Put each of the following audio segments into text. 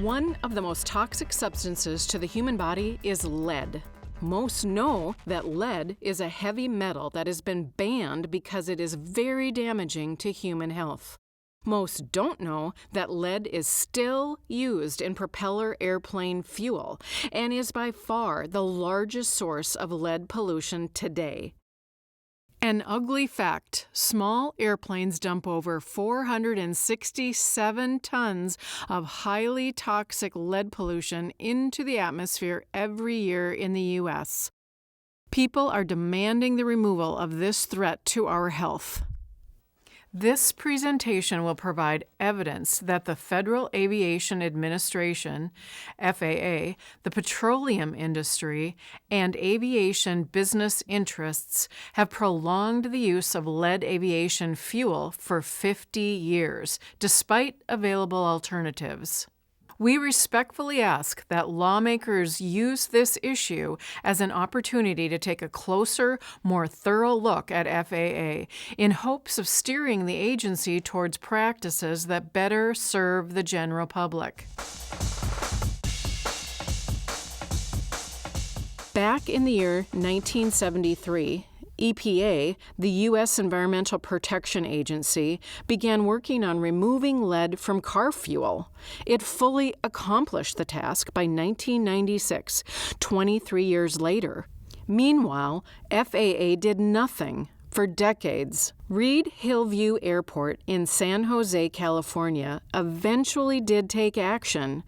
One of the most toxic substances to the human body is lead. Most know that lead is a heavy metal that has been banned because it is very damaging to human health. Most don't know that lead is still used in propeller airplane fuel and is by far the largest source of lead pollution today. An ugly fact: small airplanes dump over 467 tons of highly toxic lead pollution into the atmosphere every year in the U.S. People are demanding the removal of this threat to our health. This presentation will provide evidence that the Federal Aviation Administration, FAA, the petroleum industry, and aviation business interests have prolonged the use of lead aviation fuel for 50 years, despite available alternatives. We respectfully ask that lawmakers use this issue as an opportunity to take a closer, more thorough look at FAA in hopes of steering the agency towards practices that better serve the general public. Back in the year 1973, EPA, the U.S. Environmental Protection Agency, began working on removing lead from car fuel. It fully accomplished the task by 1996, 23 years later. Meanwhile, FAA did nothing for decades. Reed-Hillview Airport in San Jose, California, eventually did take action,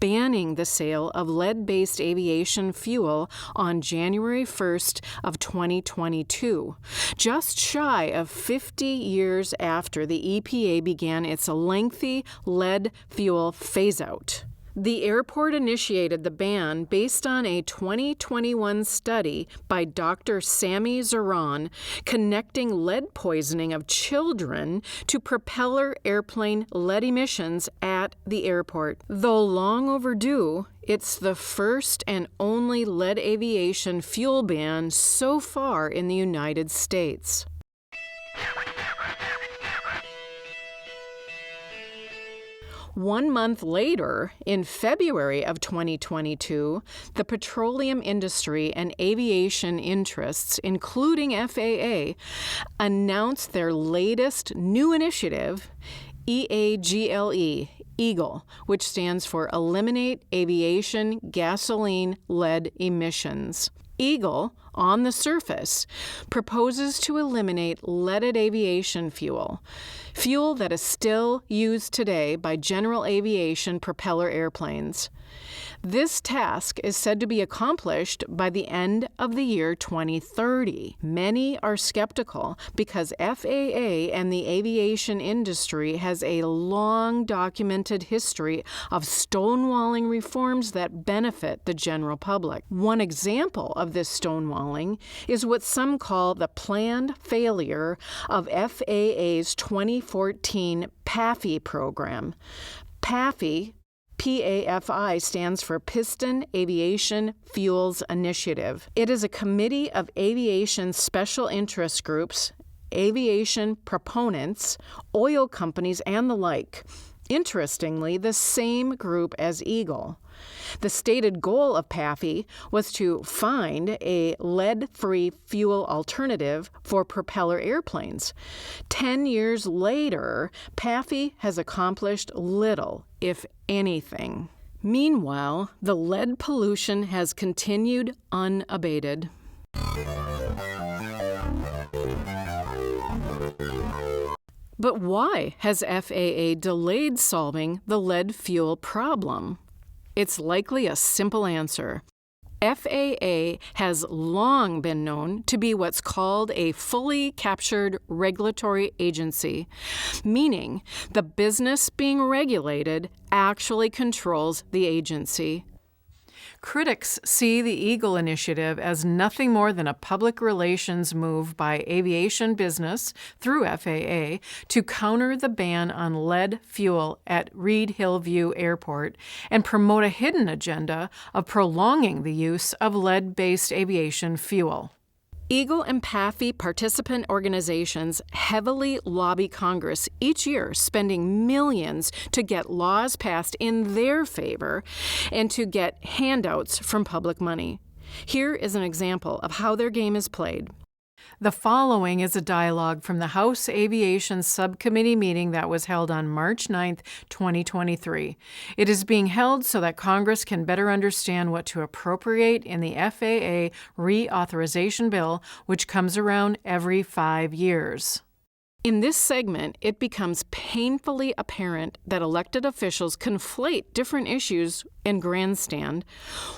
banning the sale of lead-based aviation fuel on January 1st of 2022, just shy of 50 years after the EPA began its lengthy lead fuel phase-out. The airport initiated the ban based on a 2021 study by Dr. Sami Zaran connecting lead poisoning of children to propeller airplane lead emissions at the airport. Though long overdue, it's the first and only lead aviation fuel ban so far in the United States. 1 month later, in February of 2022, the petroleum industry and aviation interests, including FAA, announced their latest new initiative, EAGLE, EAGLE, which stands for Eliminate Aviation Gasoline Lead Emissions. EAGLE, on the surface, proposes to eliminate leaded aviation fuel that is still used today by general aviation propeller airplanes. This task is said to be accomplished by the end of the year 2030. Many are skeptical because FAA and the aviation industry has a long documented history of stonewalling reforms that benefit the general public. One example of this stonewalling is what some call the planned failure of FAA's 2014 PAFI program. PAFI stands for Piston Aviation Fuels Initiative. It is a committee of aviation special interest groups, aviation proponents, oil companies, and the like. Interestingly, the same group as EAGLE. The stated goal of PAFI was to find a lead-free fuel alternative for propeller airplanes. 10 years later, PAFI has accomplished little, if anything. Meanwhile, the lead pollution has continued unabated. But why has FAA delayed solving the lead fuel problem? It's likely a simple answer. FAA has long been known to be what's called a fully captured regulatory agency, meaning the business being regulated actually controls the agency. Critics see the EAGLE initiative as nothing more than a public relations move by aviation business through FAA to counter the ban on lead fuel at Reed-Hillview Airport and promote a hidden agenda of prolonging the use of lead-based aviation fuel. Eagle and PAFI participant organizations heavily lobby Congress each year, spending millions to get laws passed in their favor and to get handouts from public money. Here is an example of how their game is played. The following is a dialogue from the House Aviation Subcommittee meeting that was held on March 9, 2023. It is being held so that Congress can better understand what to appropriate in the FAA reauthorization bill, which comes around every 5 years. In this segment, it becomes painfully apparent that elected officials conflate different issues and grandstand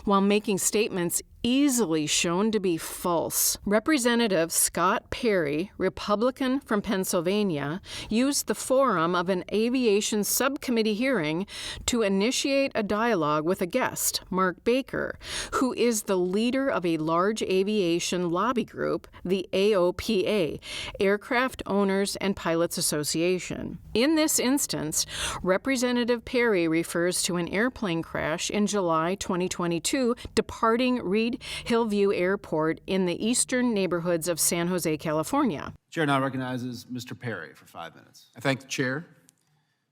while making statements easily shown to be false. Representative Scott Perry, Republican from Pennsylvania, used the forum of an aviation subcommittee hearing to initiate a dialogue with a guest, Mark Baker, who is the leader of a large aviation lobby group, the AOPA, Aircraft Owners and Pilots Association. In this instance, Representative Perry refers to an airplane crash in July 2022 departing Reed Hillview Airport in the eastern neighborhoods of San Jose, California. Chair now recognizes Mr. Perry for 5 minutes. I thank the chair.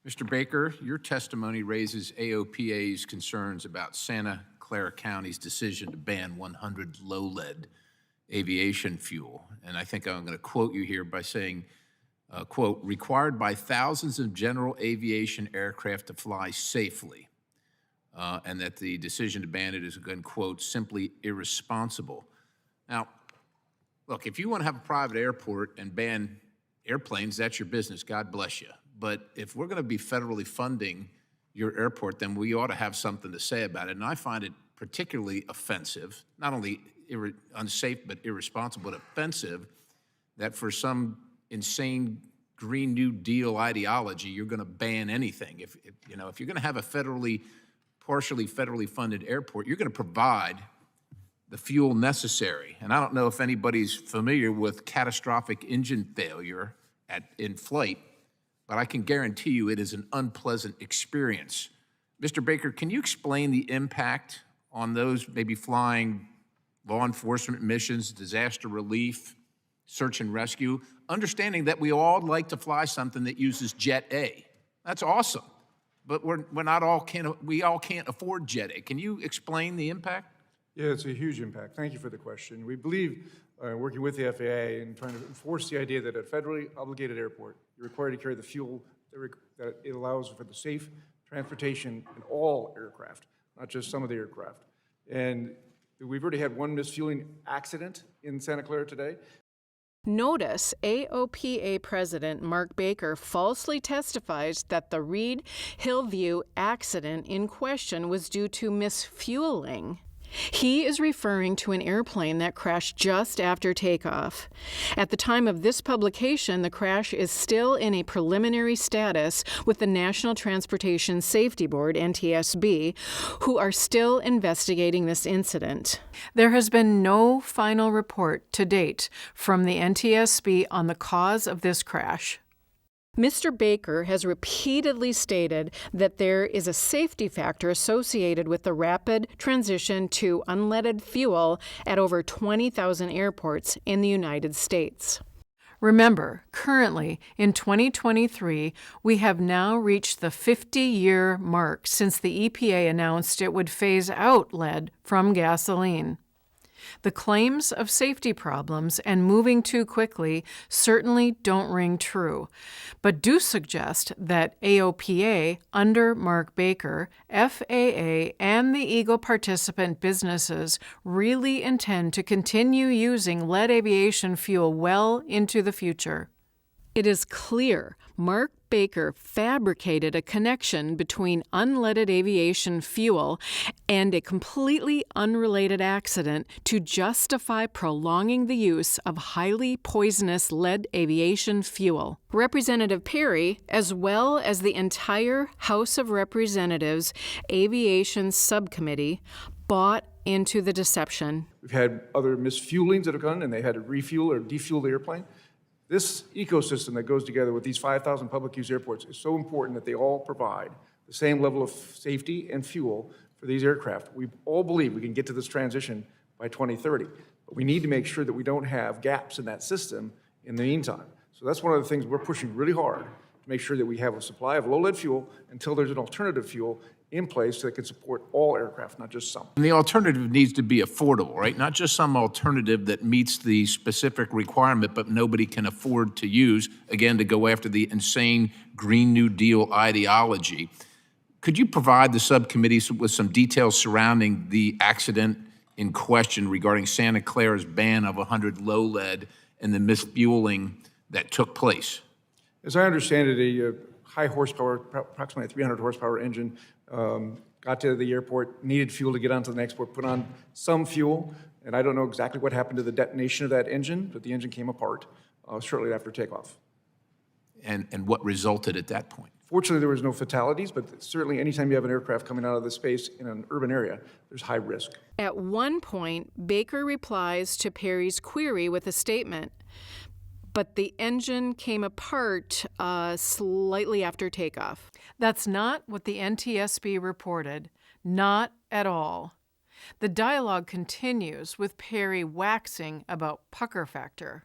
Mr. Baker, your testimony raises AOPA's concerns about Santa Clara County's decision to ban 100 low-lead aviation fuel. And I think I'm going to quote you here by saying, quote, required by thousands of general aviation aircraft to fly safely. And that the decision to ban it is, again, quote, simply irresponsible. Now, look, if you want to have a private airport and ban airplanes, that's your business. God bless you. But if we're going to be federally funding your airport, then we ought to have something to say about it. And I find it particularly offensive, not only unsafe but irresponsible, but offensive, that for some insane Green New Deal ideology, you're going to ban anything. If you're going to have a partially federally funded airport, you're going to provide the fuel necessary. And I don't know if anybody's familiar with catastrophic engine failure in flight, but I can guarantee you it is an unpleasant experience. Mr. Baker, can you explain the impact on those maybe flying law enforcement missions, disaster relief, search and rescue, understanding that we all like to fly something that uses Jet A? That's awesome. But we all can't afford Jet A. Can you explain the impact? Yeah, it's a huge impact. Thank you for the question. We believe, working with the FAA and trying to enforce the idea that at a federally obligated airport, you're required to carry the fuel that it allows for the safe transportation in all aircraft, not just some of the aircraft. And we've already had one misfueling accident in Santa Clara today. Notice AOPA President Mark Baker falsely testifies that the Reed Hillview accident in question was due to misfueling. He is referring to an airplane that crashed just after takeoff. At the time of this publication, the crash is still in a preliminary status with the National Transportation Safety Board, NTSB, who are still investigating this incident. There has been no final report to date from the NTSB on the cause of this crash. Mr. Baker has repeatedly stated that there is a safety factor associated with the rapid transition to unleaded fuel at over 20,000 airports in the United States. Remember, currently, in 2023, we have now reached the 50-year mark since the EPA announced it would phase out lead from gasoline. The claims of safety problems and moving too quickly certainly don't ring true, but do suggest that AOPA, under Mark Baker, FAA, and the Eagle participant businesses really intend to continue using lead aviation fuel well into the future. It is clear Mark Baker fabricated a connection between unleaded aviation fuel and a completely unrelated accident to justify prolonging the use of highly poisonous lead aviation fuel. Representative Perry, as well as the entire House of Representatives Aviation Subcommittee, bought into the deception. We've had other misfuelings that have gone, and they had to refuel or defuel the airplane. This ecosystem that goes together with these 5,000 public use airports is so important that they all provide the same level of safety and fuel for these aircraft. We all believe we can get to this transition by 2030. But we need to make sure that we don't have gaps in that system in the meantime. So that's one of the things we're pushing really hard to make sure that we have a supply of low-lead fuel until there's an alternative fuel in place that can support all aircraft, not just some. And the alternative needs to be affordable, right? Not just some alternative that meets the specific requirement, but nobody can afford to use, again, to go after the insane Green New Deal ideology. Could you provide the subcommittees with some details surrounding the accident in question regarding Santa Clara's ban of 100 low lead and the misfueling that took place? As I understand it, a high horsepower, approximately 300 horsepower engine got to the airport, needed fuel to get onto the next port, put on some fuel, and I don't know exactly what happened to the detonation of that engine, but the engine came apart shortly after takeoff. And what resulted at that point? Fortunately, there was no fatalities, but certainly anytime you have an aircraft coming out of the space in an urban area, there's high risk. At one point, Baker replies to Perry's query with a statement, but the engine came apart slightly after takeoff. That's not what the NTSB reported, not at all. The dialogue continues with Perry waxing about pucker factor.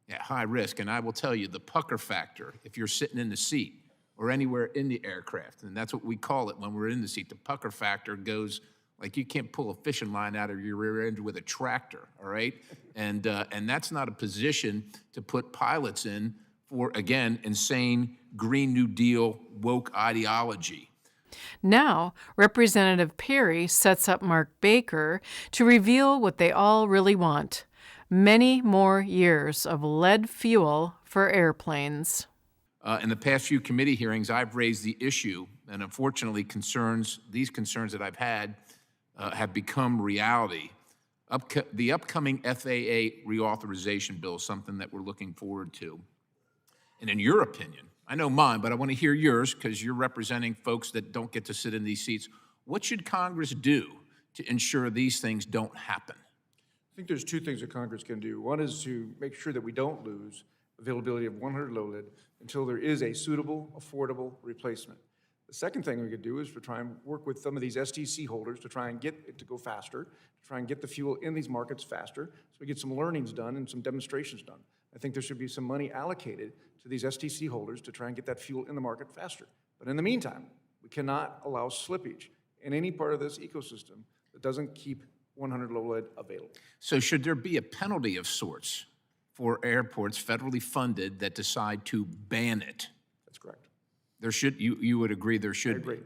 Yeah, high risk, and I will tell you, the pucker factor, if you're sitting in the seat or anywhere in the aircraft, and that's what we call it when we're in the seat, the pucker factor goes like you can't pull a fishing line out of your rear end with a tractor, all right? And that's not a position to put pilots in for, again, insane Green New Deal woke ideology. Now, Representative Perry sets up Mark Baker to reveal what they all really want: many more years of lead fuel for airplanes. In the past few committee hearings, I've raised the issue, and unfortunately these concerns that I've had have become reality. The upcoming FAA reauthorization bill is something that we're looking forward to. And in your opinion, I know mine, but I want to hear yours because you're representing folks that don't get to sit in these seats. What should Congress do to ensure these things don't happen? I think there's two things that Congress can do. One is to make sure that we don't lose availability of 100 low lead until there is a suitable, affordable replacement. The second thing we could do is to try and work with some of these STC holders to try and get it to go faster, to try and get the fuel in these markets faster, so we get some learnings done and some demonstrations done. I think there should be some money allocated to these STC holders to try and get that fuel in the market faster. But in the meantime, we cannot allow slippage in any part of this ecosystem that doesn't keep 100 low lead available. So should there be a penalty of sorts for airports federally funded that decide to ban it? That's correct. There should, you would agree there should I agree. be?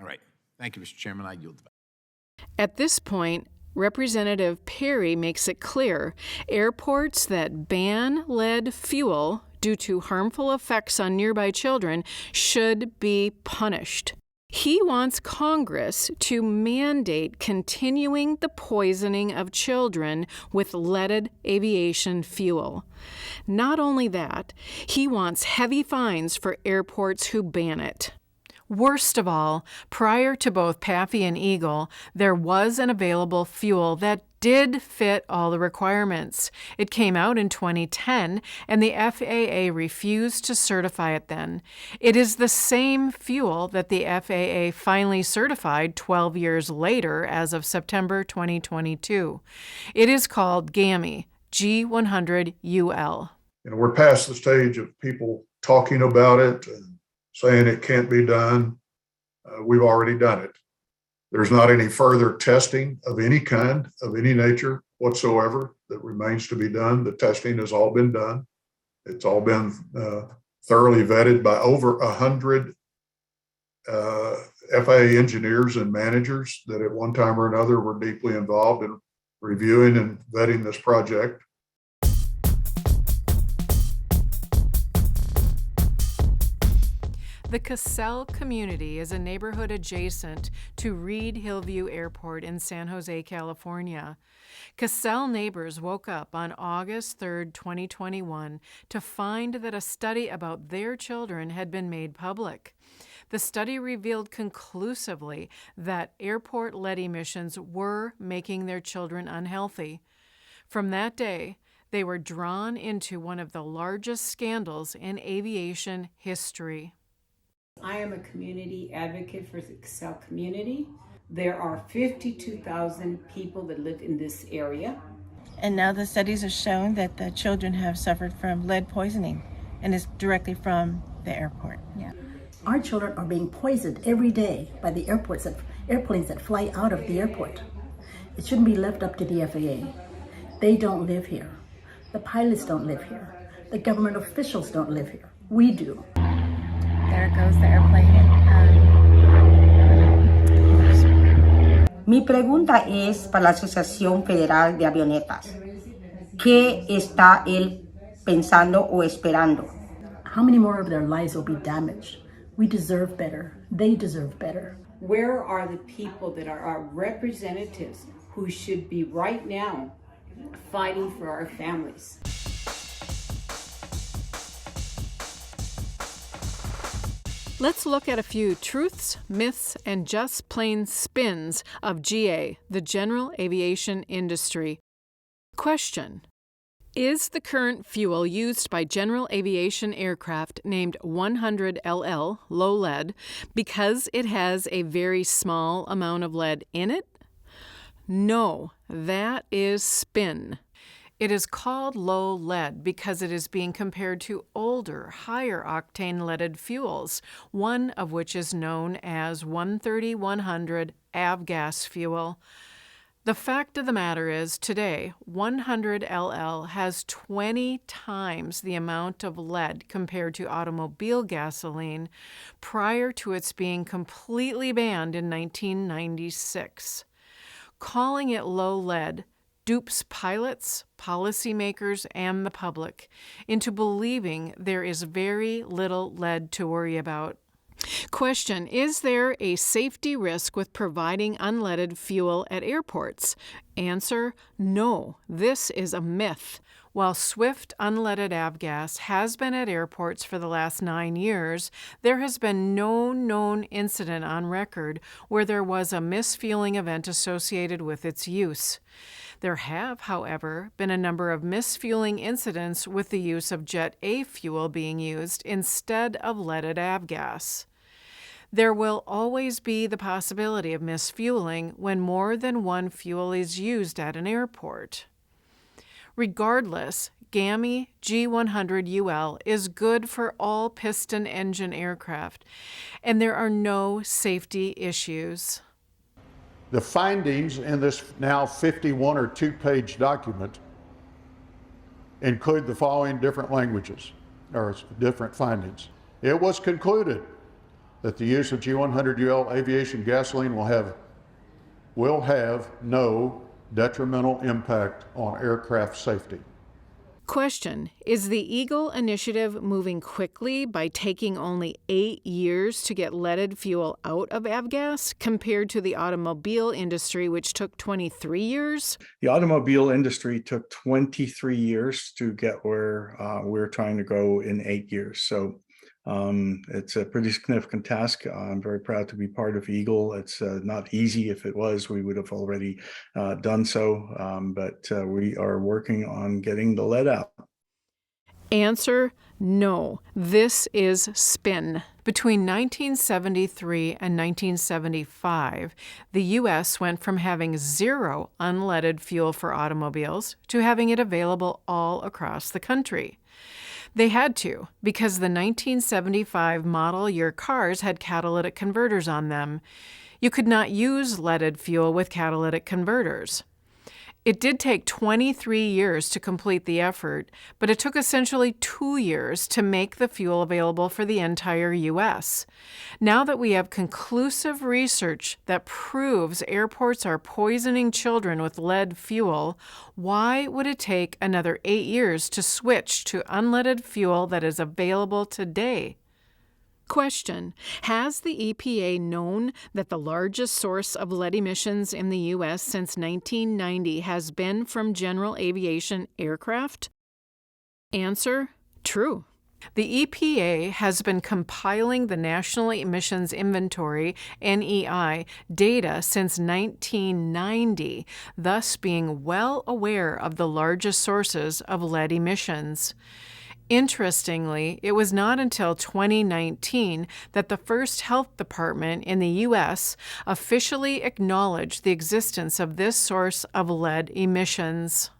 All right. Thank you, Mr. Chairman. I yield the back. At this point, Representative Perry makes it clear airports that ban lead fuel due to harmful effects on nearby children should be punished. He wants Congress to mandate continuing the poisoning of children with leaded aviation fuel. Not only that, he wants heavy fines for airports who ban it. Worst of all, prior to both PAFI and Eagle, there was an available fuel that did fit all the requirements. It came out in 2010, and the FAA refused to certify it then. It is the same fuel that the FAA finally certified 12 years later as of September 2022. It is called GAMI, G100UL. We're past the stage of people talking about it and saying it can't be done. We've already done it. There's not any further testing of any kind, of any nature whatsoever that remains to be done. The testing has all been done. It's all been thoroughly vetted by over 100 FAA engineers and managers that at one time or another were deeply involved in reviewing and vetting this project. The Cassell community is a neighborhood adjacent to Reed Hillview Airport in San Jose, California. Cassell neighbors woke up on August 3, 2021, to find that a study about their children had been made public. The study revealed conclusively that airport lead emissions were making their children unhealthy. From that day, they were drawn into one of the largest scandals in aviation history. I am a community advocate for the Cassell community. There are 52,000 people that live in this area, And now the studies have shown that the children have suffered from lead poisoning, and it's directly from the airport. Yeah. Our children are being poisoned every day by the airplanes that fly out of the airport. It shouldn't be left up to the FAA. They don't live here. The pilots don't live here. The government officials don't live here. We do. There goes the airplane. Mi pregunta es para la Asociación Federal de Avionetas. ¿Qué está él pensando o esperando? How many more of their lives will be damaged? We deserve better. They deserve better. Where are the people that are our representatives who should be right now fighting for our families? Let's look at a few truths, myths, and just plain spins of GA, the general aviation industry. Question: is the current fuel used by general aviation aircraft named 100LL, low lead, because it has a very small amount of lead in it? No, that is spin. It is called low lead because it is being compared to older, higher octane leaded fuels, one of which is known as 130-100 avgas fuel. The fact of the matter is, today, 100LL has 20 times the amount of lead compared to automobile gasoline prior to its being completely banned in 1996. Calling it low lead dupes pilots, policymakers, and the public into believing there is very little lead to worry about. Question: is there a safety risk with providing unleaded fuel at airports? Answer: no, this is a myth. While swift unleaded avgas has been at airports for the last 9 years, there has been no known incident on record where there was a misfueling event associated with its use. There have, however, been a number of misfueling incidents with the use of Jet A fuel being used instead of leaded avgas. There will always be the possibility of misfueling when more than one fuel is used at an airport. Regardless, GAMI G100UL is good for all piston-engine aircraft, and there are no safety issues. The findings in this now 51 or 2-page document include the following different languages, or different findings. It was concluded that the use of G100UL aviation gasoline will have no detrimental impact on aircraft safety. Question: is the Eagle initiative moving quickly by taking only 8 years to get leaded fuel out of avgas compared to the automobile industry, which took 23 years? The automobile industry took 23 years to get where we're trying to go in 8 years. So it's a pretty significant task. I'm very proud to be part of Eagle. It's not easy. If it was, we would have already done so, but we are working on getting the lead out. Answer: no, this is spin. Between 1973 and 1975, the U.S. went from having 0 unleaded fuel for automobiles to having it available all across the country. They had to, because the 1975 model year cars had catalytic converters on them. You could not use leaded fuel with catalytic converters. It did take 23 years to complete the effort, but it took essentially 2 years to make the fuel available for the entire U.S. Now that we have conclusive research that proves airports are poisoning children with lead fuel, why would it take another 8 years to switch to unleaded fuel that is available today? Question: has the EPA known that the largest source of lead emissions in the U.S. since 1990 has been from general aviation aircraft? Answer: true. The EPA has been compiling the National Emissions Inventory, NEI, data since 1990, thus being well aware of the largest sources of lead emissions. Interestingly, it was not until 2019 that the first health department in the U.S. officially acknowledged the existence of this source of lead emissions.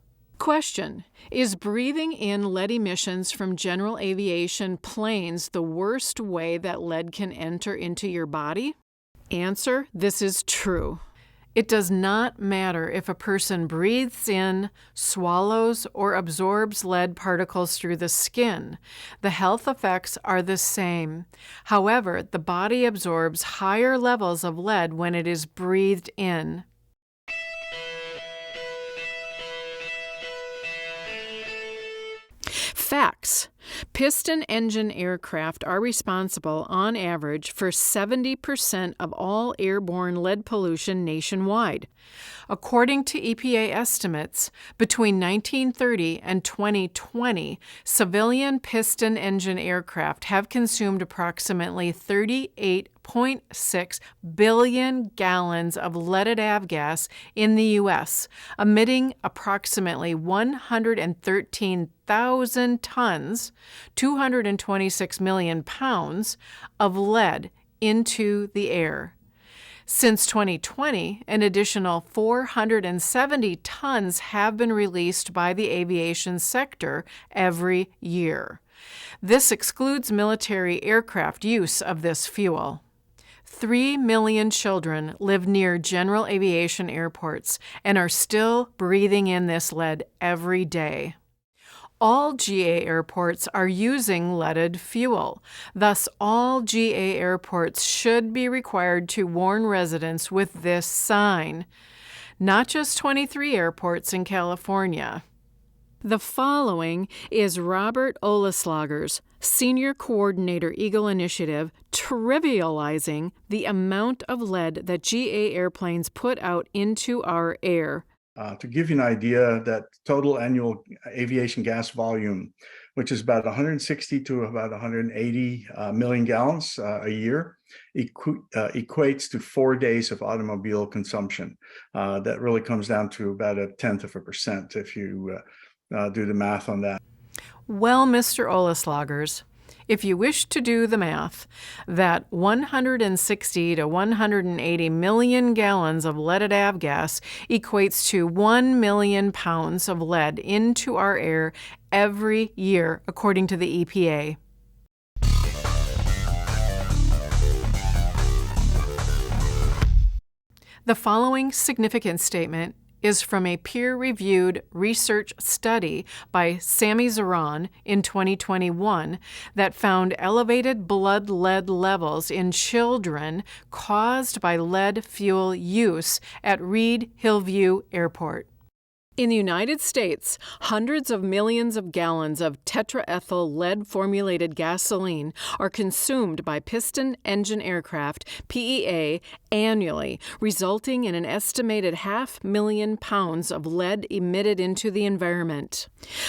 Question: is breathing in lead emissions from general aviation planes the worst way that lead can enter into your body? Answer: this is true. It does not matter if a person breathes in, swallows, or absorbs lead particles through the skin. The health effects are the same. However, the body absorbs higher levels of lead when it is breathed in. Facts. Piston-engine aircraft are responsible, on average, for 70% of all airborne lead pollution nationwide. According to EPA estimates, between 1930 and 2020, civilian piston-engine aircraft have consumed approximately 38.6 billion gallons of leaded avgas in the U.S., emitting approximately 113,000 tons, 226 million pounds, of lead into the air. Since 2020, an additional 470 tons have been released by the aviation sector every year. This excludes military aircraft use of this fuel. 3 million children live near general aviation airports and are still breathing in this lead every day. All GA airports are using leaded fuel. Thus, all GA airports should be required to warn residents with this sign. Not just 23 airports in California. The following is Robert Oleslager's Senior Coordinator Eagle Initiative trivializing the amount of lead that GA airplanes put out into our air. To give you an idea, that total annual aviation gas volume, which is about 160 to about 180 million gallons a year, equates to 4 days of automobile consumption. That really comes down to about 0.1% if you do the math on that. Well, Mr. Oleslagers, if you wish to do the math, that 160 to 180 million gallons of leaded avgas equates to 1 million pounds of lead into our air every year, according to the EPA. The following significant statement is from a peer-reviewed research study by Sami Zaran in 2021 that found elevated blood lead levels in children caused by lead fuel use at Reed Hillview Airport. In the United States, hundreds of millions of gallons of tetraethyl lead-formulated gasoline are consumed by piston-engine aircraft, PEA, annually, resulting in an estimated 500,000 pounds of lead emitted into the environment.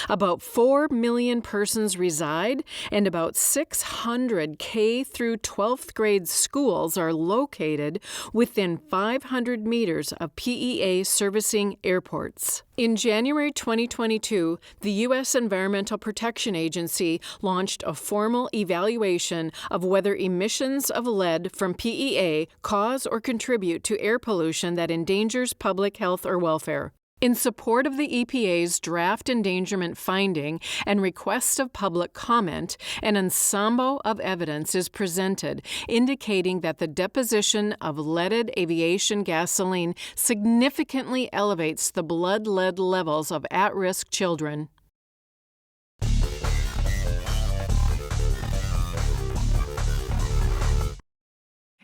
About 4 million persons reside, and about 600 K through 12th grade schools are located within 500 meters of PEA servicing airports. In January 2022, the U.S. Environmental Protection Agency launched a formal evaluation of whether emissions of lead from PEA cause or contribute to air pollution that endangers public health or welfare. In support of the EPA's draft endangerment finding and request of public comment, an ensemble of evidence is presented indicating that the deposition of leaded aviation gasoline significantly elevates the blood lead levels of at-risk children.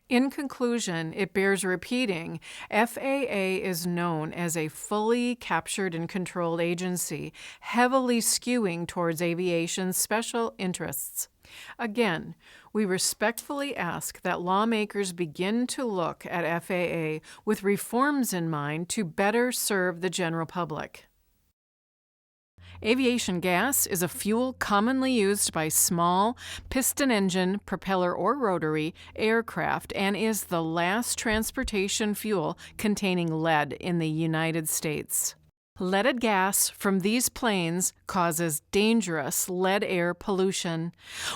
In conclusion, it bears repeating, FAA is known as a fully captured and controlled agency, heavily skewing towards aviation's special interests. Again, we respectfully ask that lawmakers begin to look at FAA with reforms in mind to better serve the general public. Aviation gas is a fuel commonly used by small, piston-engine, propeller or rotary aircraft and is the last transportation fuel containing lead in the United States. Leaded gas from these planes causes dangerous lead air pollution.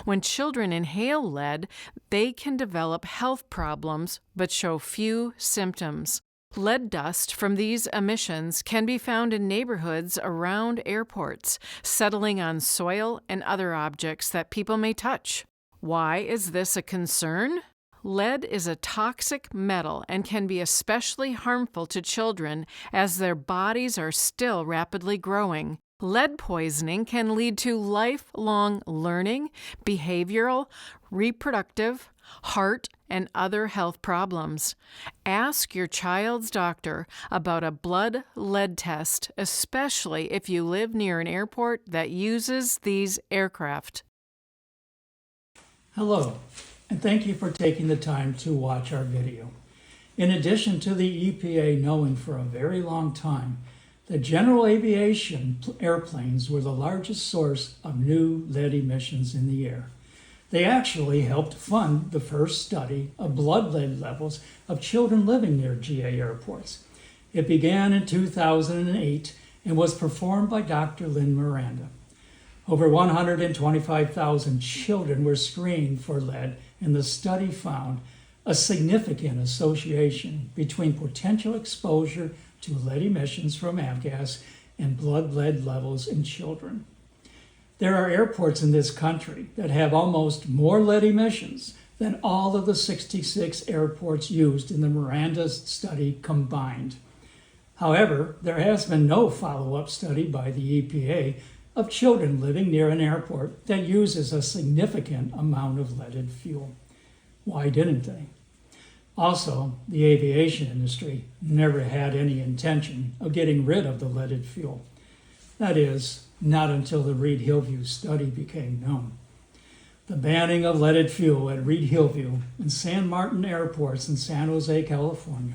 When children inhale lead, they can develop health problems but show few symptoms. Lead dust from these emissions can be found in neighborhoods around airports, settling on soil and other objects that people may touch. Why is this a concern? Lead is a toxic metal and can be especially harmful to children as their bodies are still rapidly growing. Lead poisoning can lead to lifelong learning, behavioral, reproductive, heart, and other health problems. Ask your child's doctor about a blood lead test, especially if you live near an airport that uses these aircraft. Hello, and thank you for taking the time to watch our video. In addition to the EPA knowing for a very long time that general aviation airplanes were the largest source of new lead emissions in the air, they actually helped fund the first study of blood lead levels of children living near GA airports. It began in 2008 and was performed by Dr. Lynn Miranda. Over 125,000 children were screened for lead, and the study found a significant association between potential exposure to lead emissions from avgas and blood lead levels in children. There are airports in this country that have almost more lead emissions than all of the 66 airports used in the Miranda study combined. However, there has been no follow-up study by the EPA of children living near an airport that uses a significant amount of leaded fuel. Why didn't they? Also, the aviation industry never had any intention of getting rid of the leaded fuel. That is, not until the Reed-Hillview study became known. The banning of leaded fuel at Reed-Hillview and San Martin airports in San Jose, California,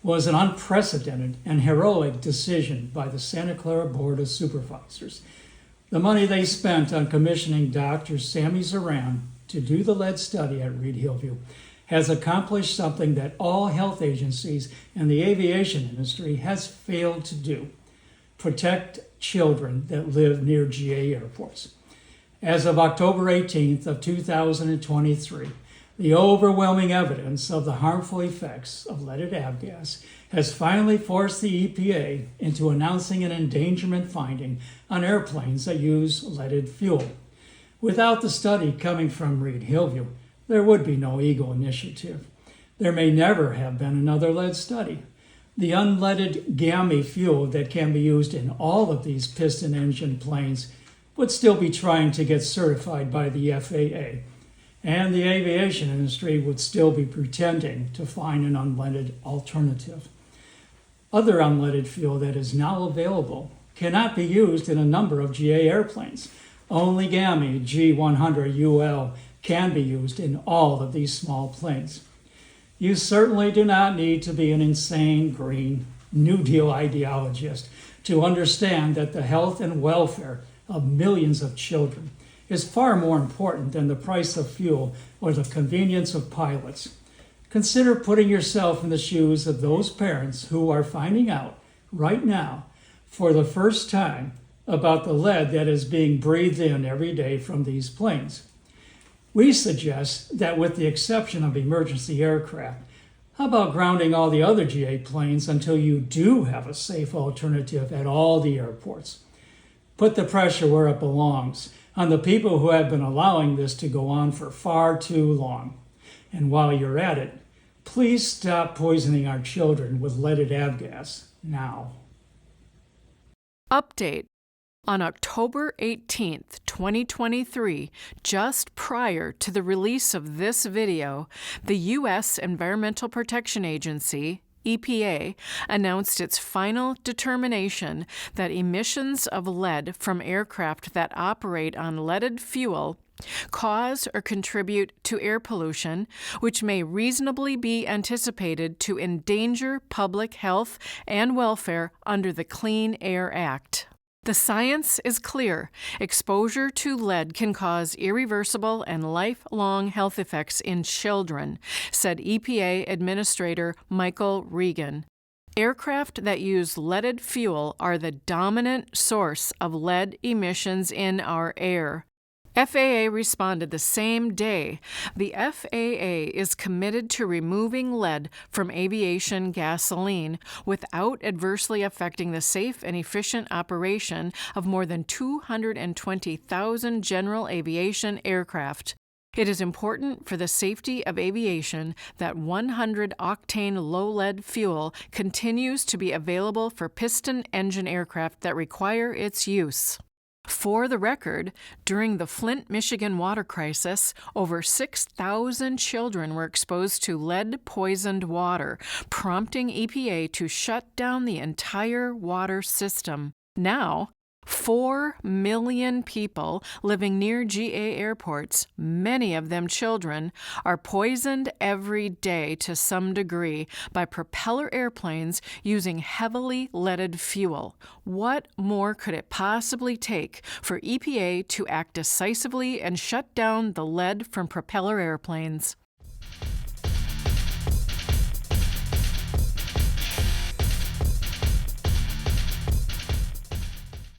was an unprecedented and heroic decision by the Santa Clara Board of Supervisors. The money they spent on commissioning Dr. Sammy Zoran to do the lead study at Reed-Hillview has accomplished something that all health agencies and the aviation industry has failed to do: protect children that live near GA airports. As of October 18th of 2023, the overwhelming evidence of the harmful effects of leaded avgas has finally forced the EPA into announcing an endangerment finding on airplanes that use leaded fuel. Without the study coming from Reed-Hillview, there would be no Eagle initiative. There may never have been another lead study. The unleaded GAMI fuel that can be used in all of these piston engine planes would still be trying to get certified by the FAA, and the aviation industry would still be pretending to find an unleaded alternative. Other unleaded fuel that is now available cannot be used in a number of GA airplanes. Only GAMI G100UL can be used in all of these small planes. You certainly do not need to be an insane green New Deal ideologist to understand that the health and welfare of millions of children is far more important than the price of fuel or the convenience of pilots. Consider putting yourself in the shoes of those parents who are finding out right now for the first time about the lead that is being breathed in every day from these planes. We suggest that with the exception of emergency aircraft, how about grounding all the other GA planes until you do have a safe alternative at all the airports? Put the pressure where it belongs, on the people who have been allowing this to go on for far too long. And while you're at it, please stop poisoning our children with leaded avgas now. Update. On October 18th, 2023, just prior to the release of this video, the U.S. Environmental Protection Agency, EPA, announced its final determination that emissions of lead from aircraft that operate on leaded fuel cause or contribute to air pollution, which may reasonably be anticipated to endanger public health and welfare under the Clean Air Act. The science is clear. Exposure to lead can cause irreversible and lifelong health effects in children, said EPA Administrator Michael Regan. Aircraft that use leaded fuel are the dominant source of lead emissions in our air. FAA responded the same day. The FAA is committed to removing lead from aviation gasoline without adversely affecting the safe and efficient operation of more than 220,000 general aviation aircraft. It is important for the safety of aviation that 100-octane low-lead fuel continues to be available for piston-engine aircraft that require its use. For the record, during the Flint, Michigan water crisis, over 6,000 children were exposed to lead-poisoned water, prompting EPA to shut down the entire water system. Now, 4 million people living near GA airports, many of them children, are poisoned every day to some degree by propeller airplanes using heavily leaded fuel. What more could it possibly take for EPA to act decisively and shut down the lead from propeller airplanes?